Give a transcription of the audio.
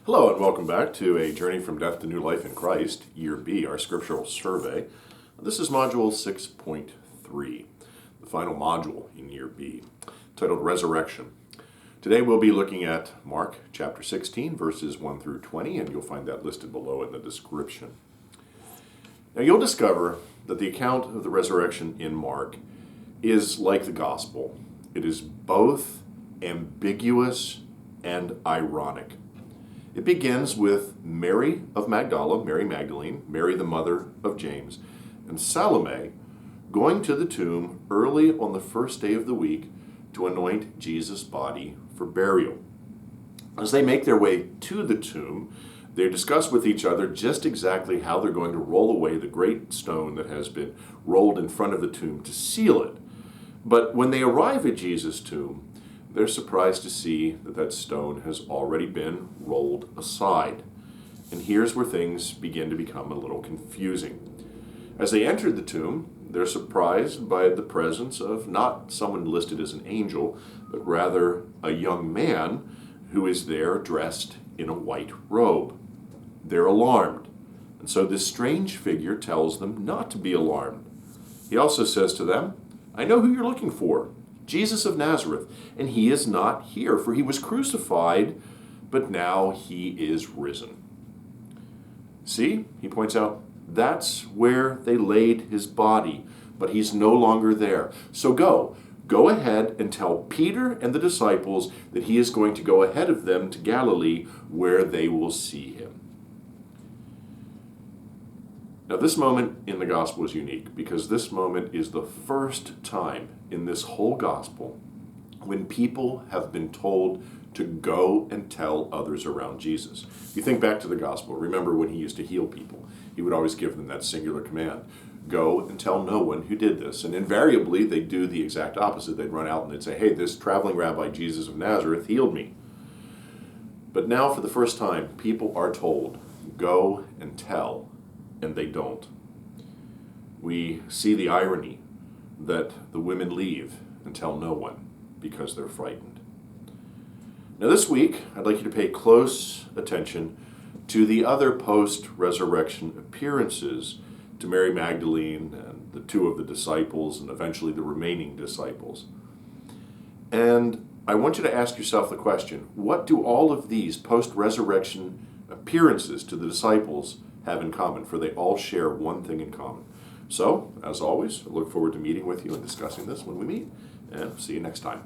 Hello and welcome back to A Journey from Death to New Life in Christ, Year B, our scriptural survey. This is Module 6.3, the final module in Year B, titled Resurrection. Today we'll be looking at Mark chapter 16, verses 1 through 20, and you'll find that listed below in the description. Now you'll discover that the account of the resurrection in Mark is like the gospel. It is both ambiguous and ironic. It begins with Mary of Magdala, Mary Magdalene, Mary the mother of James, and Salome going to the tomb early on the first day of the week to anoint Jesus' body for burial. As they make their way to the tomb, they discuss with each other just exactly how they're going to roll away the great stone that has been rolled in front of the tomb to seal it. But when they arrive at Jesus' tomb, they're surprised to see that that stone has already been rolled aside. And here's where things begin to become a little confusing. As they entered the tomb, they're surprised by the presence of not someone listed as an angel, but rather a young man who is there dressed in a white robe. They're alarmed, and so this strange figure tells them not to be alarmed. He also says to them, "I know who you're looking for, Jesus of Nazareth, and he is not here, for he was crucified, but now he is risen." See, he points out, that's where they laid his body, but he's no longer there. So go ahead and tell Peter and the disciples that he is going to go ahead of them to Galilee, where they will see him. Now, this moment in the gospel is unique because this moment is the first time in this whole gospel when people have been told to go and tell others around Jesus. If you think back to the gospel, remember when he used to heal people, he would always give them that singular command: go and tell no one who did this. And invariably, they'd do the exact opposite. They'd run out and they'd say, "Hey, this traveling rabbi, Jesus of Nazareth, healed me." But now, for the first time, people are told, go and tell, and they don't. We see the irony that the women leave and tell no one because they're frightened. Now this week, I'd like you to pay close attention to the other post-resurrection appearances to Mary Magdalene and the two of the disciples and eventually the remaining disciples. And I want you to ask yourself the question, what do all of these post-resurrection appearances to the disciples have in common? For they all share one thing in common. So, as always, I look forward to meeting with you and discussing this when we meet, and see you next time.